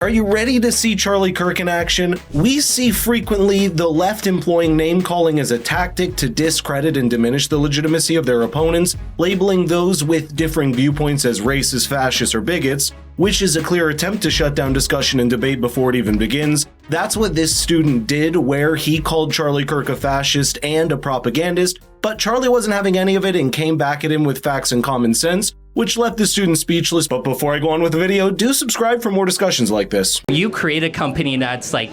Are you ready to see Charlie Kirk in action? We see frequently the left employing name-calling as a tactic to discredit and diminish the legitimacy of their opponents, labeling those with differing viewpoints as racist, fascists, or bigots, which is a clear attempt to shut down discussion and debate before it even begins. That's what this student did, where he called Charlie Kirk a fascist and a propagandist, but Charlie wasn't having any of it and came back at him with facts and common sense, which left the student speechless. But before I go on with the video, do subscribe for more discussions like this. You create a company that's like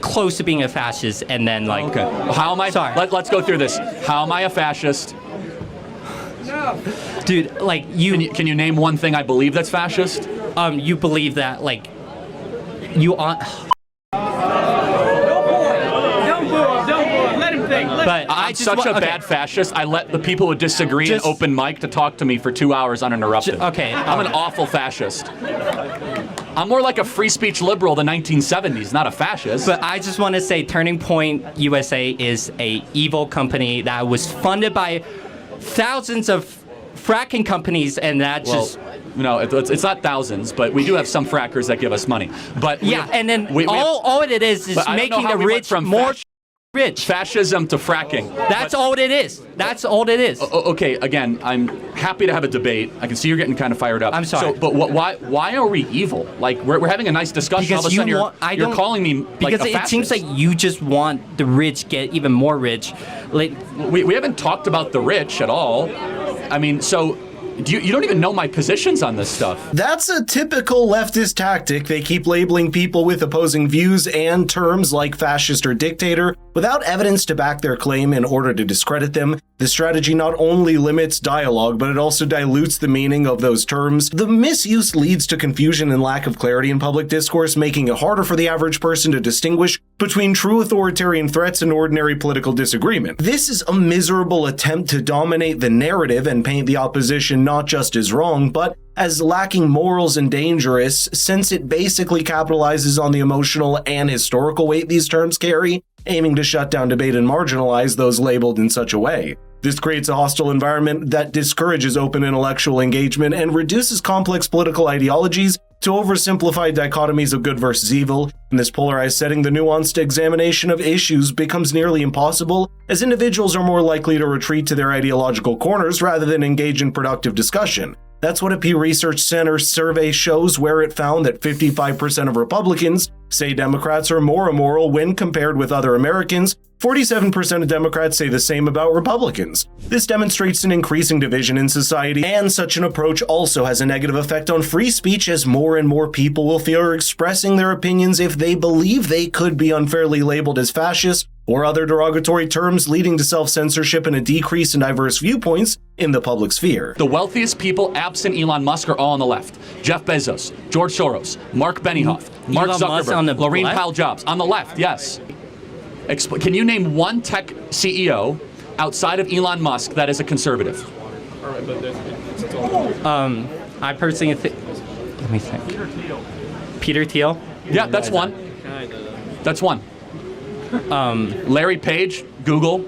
close to being a fascist, and then like... Okay. How am I... Sorry. Let's go through this. How am I a fascist? No. Dude, like you... Can you name one thing I believe that's fascist? You believe that, like... You are... But I'm such a bad fascist. I let the people who disagree in open mic to talk to me for 2 hours uninterrupted. Okay. I'm an awful fascist. I'm more like a free speech liberal of the 1970s, not a fascist. But I just want to say Turning Point USA is a evil company that was funded by thousands of fracking companies, and that just... No, it's not thousands, but we do have some frackers that give us money. But yeah, and then all it is making the rich more rich. Fascism to fracking. That's all it is. That's all it is. Okay, again, I'm happy to have a debate. I can see you're getting kind of fired up. I'm sorry. So, but why are we evil? Like, we're having a nice discussion. Because all of a sudden you're calling me like because a it fascist. seems like you just want the rich get even more rich. Like we haven't talked about the rich at all. I mean, so... You don't even know my positions on this stuff. That's a typical leftist tactic. They keep labeling people with opposing views and terms like fascist or dictator without evidence to back their claim in order to discredit them. This strategy not only limits dialogue, but it also dilutes the meaning of those terms. The misuse leads to confusion and lack of clarity in public discourse, making it harder for the average person to distinguish between true authoritarian threats and ordinary political disagreement. This is a miserable attempt to dominate the narrative and paint the opposition not just as wrong, but as lacking morals and dangerous, since it basically capitalizes on the emotional and historical weight these terms carry, aiming to shut down debate and marginalize those labeled in such a way. This creates a hostile environment that discourages open intellectual engagement and reduces complex political ideologies to oversimplified dichotomies of good versus evil. In this polarized setting, the nuanced examination of issues becomes nearly impossible, as individuals are more likely to retreat to their ideological corners rather than engage in productive discussion. That's what a Pew Research Center survey shows, where it found that 55% of Republicans say Democrats are more immoral when compared with other Americans. 47% of Democrats say the same about Republicans. This demonstrates an increasing division in society, and such an approach also has a negative effect on free speech, as more and more people will fear expressing their opinions if they believe they could be unfairly labeled as fascist or other derogatory terms, leading to self-censorship and a decrease in diverse viewpoints in the public sphere. The wealthiest people, absent Elon Musk, are all on the left. Jeff Bezos, George Soros, Mark Benioff, Mark Zuckerberg, Laurene Powell Jobs. On the left, yes. Can you name one tech CEO outside of Elon Musk that is a conservative? I personally think... Let me think. Peter Thiel? Yeah, that's one. That's one. Larry Page, Google,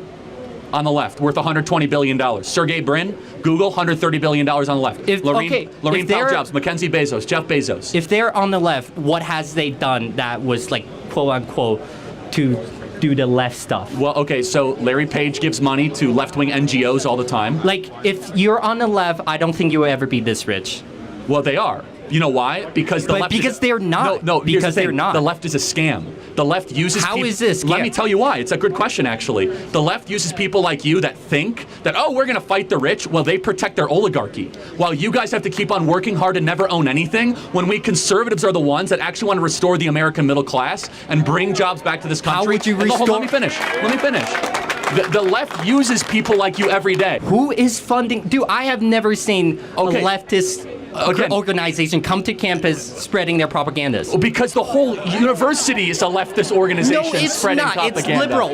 on the left, worth $120 billion. Sergey Brin, Google, $130 billion on the left. Laurene Powell Jobs, Mackenzie Bezos, Jeff Bezos. If they're on the left, what has they done that was like, quote unquote, to do the left stuff? Well, okay, so Larry Page gives money to left-wing NGOs all the time. Like, if you're on the left, I don't think you will ever be this rich. Well, they are. You know why? Because the left they're not. No, because they're not. The left is a scam. The left uses How is this? Let me tell you why. It's a good question, actually. The left uses people like you that think that, oh, we're going to fight the rich. Well, they protect their oligarchy. While you guys have to keep on working hard and never own anything, when we conservatives are the ones that actually want to restore the American middle class and bring jobs back to this country. How would you restore? Let me finish. The left uses people like you every day. Who is funding? Dude, I have never seen a leftist organization come to campus spreading their propagandas. Because the whole university is a leftist organization spreading propaganda. It's liberal.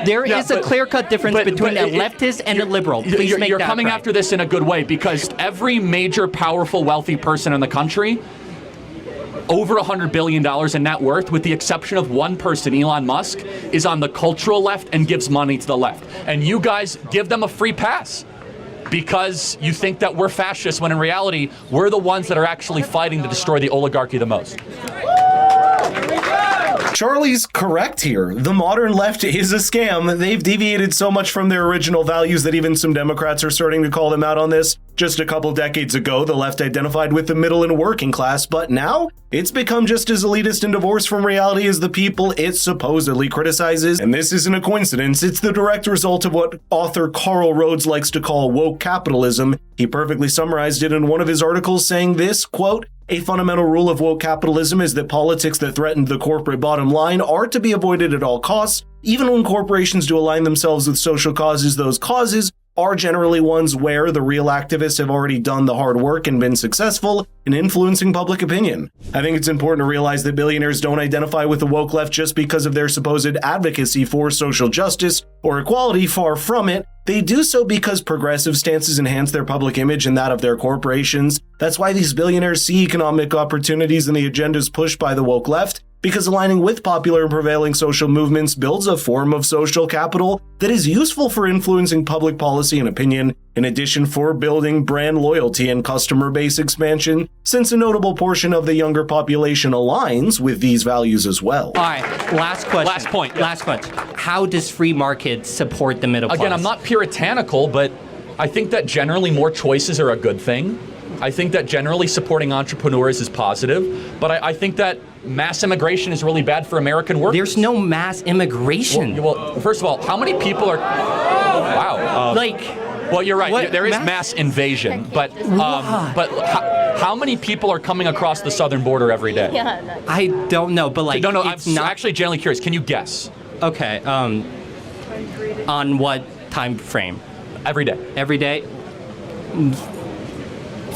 There is a clear-cut difference between a leftist and a liberal. Please make that You're coming after this in a good way, because every major, powerful, wealthy person in the country, over $100 billion in net worth, with the exception of one person, Elon Musk, is on the cultural left and gives money to the left. And you guys give them a free pass. because you think that we're fascists when in reality, we're the ones that are actually fighting to destroy the oligarchy the most. Charlie's correct here. The modern left is a scam. They've deviated so much from their original values that even some Democrats are starting to call them out on this. Just a couple decades ago, the left identified with the middle and working class, but now it's become just as elitist and divorced from reality as the people it supposedly criticizes. And this isn't a coincidence. It's the direct result of what author Carl Rhodes likes to call woke capitalism. He perfectly summarized it in one of his articles saying this, quote, "A fundamental rule of woke capitalism is that politics that threaten the corporate bottom line are to be avoided at all costs. Even when corporations do align themselves with social causes, those causes are generally ones where the real activists have already done the hard work and been successful in influencing public opinion." I think it's important to realize that billionaires don't identify with the woke left just because of their supposed advocacy for social justice or equality. Far from it. They do so because progressive stances enhance their public image and that of their corporations. That's why these billionaires see economic opportunities in the agendas pushed by the woke left, because aligning with popular and prevailing social movements builds a form of social capital that is useful for influencing public policy and opinion, in addition for building brand loyalty and customer base expansion, since a notable portion of the younger population aligns with these values as well. All right, last question. Last point. Last question. How does free market support the middle class? Again, I'm not puritanical, but I think that generally more choices are a good thing. I think that generally supporting entrepreneurs is positive, but I think that mass immigration is really bad for American workers. There's no mass immigration. Well, first of all, how many people are... Wow. Well, you're right. What? There is mass invasion, but how many people are coming across the southern border every day? I don't know, but like... No, I'm it's not... actually genuinely curious. Can you guess? Okay, on what time frame? Every day. Every day?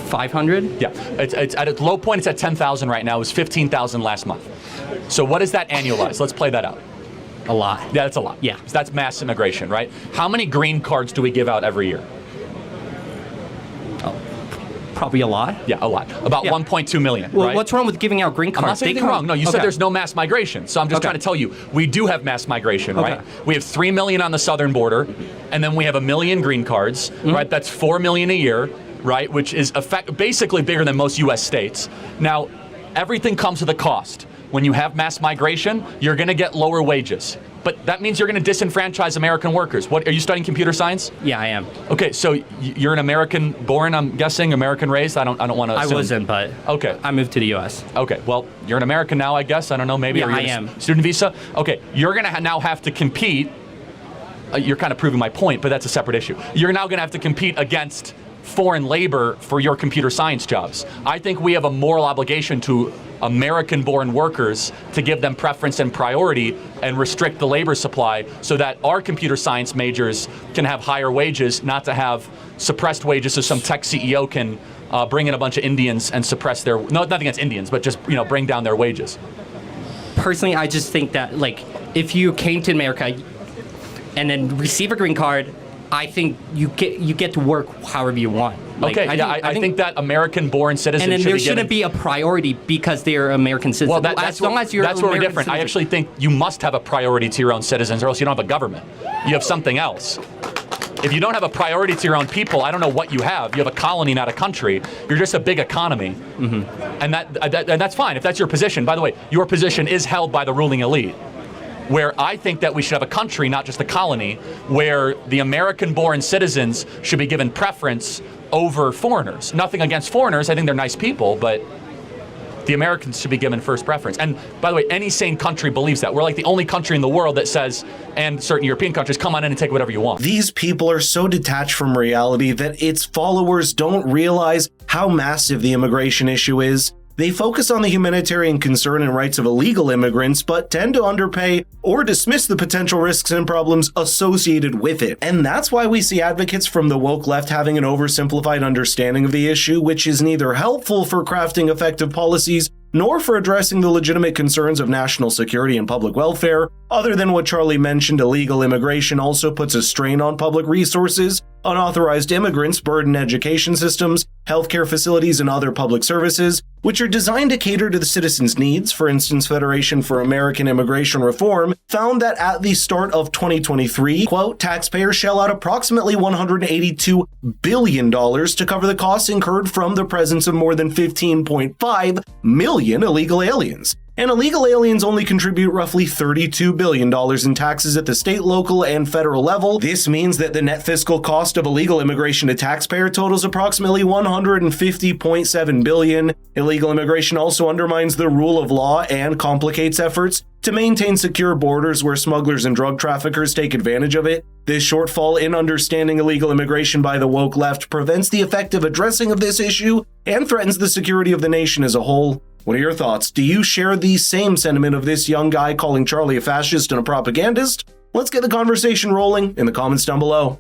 500? Yeah, it's at its low point, it's at 10,000 right now. It was 15,000 last month. So what is that annualized? Let's play that out. A lot. Yeah, that's a lot. Yeah. So that's mass immigration, right? How many green cards do we give out every year? Probably a lot. Yeah, a lot. About 1.2 million, Well, right? what's wrong with giving out green cards? I'm not saying anything wrong. No, you said there's no mass migration. So I'm just trying to tell you, we do have mass migration, right? We have 3 million on the southern border, and then we have 1 million green cards, right? That's 4 million a year, right? Which is basically bigger than most U.S. states. Now, everything comes with a cost. When you have mass migration, you're going to get lower wages. But that means you're going to disenfranchise American workers. What, are you studying computer science? Yeah, I am. Okay, so you're an American born, I'm guessing, American raised? I don't want to assume. I wasn't, but okay. I moved to the U.S. Okay, well, you're an American now, I guess. I don't know, maybe. Yeah, or you're I am. Student visa? Okay, you're going to now have to compete. You're kind of proving my point, but that's a separate issue. You're now going to have to compete against foreign labor for your computer science jobs. I think we have a moral obligation to American-born workers to give them preference and priority and restrict the labor supply so that our computer science majors can have higher wages, not to have suppressed wages so some tech CEO can bring in a bunch of Indians and suppress their, no, nothing against Indians, but just, bring down their wages. Personally, I just think that, like, if you came to America and then receive a green card, I think you get to work however you want. Like, okay, I think that American-born citizens and then should there shouldn't be a priority because they're American citizens. Well, that's where we're different. Citizen. I actually think you must have a priority to your own citizens, or else you don't have a government. You have something else. If you don't have a priority to your own people, I don't know what you have. You have a colony, not a country. You're just a big economy, and that's fine if that's your position. By the way, your position is held by the ruling elite. Where I think that we should have a country, not just a colony, where the American-born citizens should be given preference over foreigners. Nothing against foreigners, I think they're nice people, but the Americans should be given first preference. And by the way, any sane country believes that. We're like the only country in the world that says, and certain European countries, come on in and take whatever you want. These people are so detached from reality that its followers don't realize how massive the immigration issue is. They focus on the humanitarian concern and rights of illegal immigrants, but tend to underpay or dismiss the potential risks and problems associated with it. And that's why we see advocates from the woke left having an oversimplified understanding of the issue, which is neither helpful for crafting effective policies nor for addressing the legitimate concerns of national security and public welfare. Other than what Charlie mentioned, illegal immigration also puts a strain on public resources, Unauthorized immigrants burden education systems, healthcare facilities, and other public services, which are designed to cater to the citizens' needs. For instance, Federation for American Immigration Reform found that at the start of 2023, quote, taxpayers shell out approximately $182 billion to cover the costs incurred from the presence of more than 15.5 million illegal aliens. And illegal aliens only contribute roughly $32 billion in taxes at the state, local, and federal level. This means that the net fiscal cost of illegal immigration to taxpayer totals approximately $150.7 billion. Illegal immigration also undermines the rule of law and complicates efforts to maintain secure borders where smugglers and drug traffickers take advantage of it. This shortfall in understanding illegal immigration by the woke left prevents the effective addressing of this issue and threatens the security of the nation as a whole. What are your thoughts? Do you share the same sentiment of this young guy calling Charlie a fascist and a propagandist? Let's get the conversation rolling in the comments down below.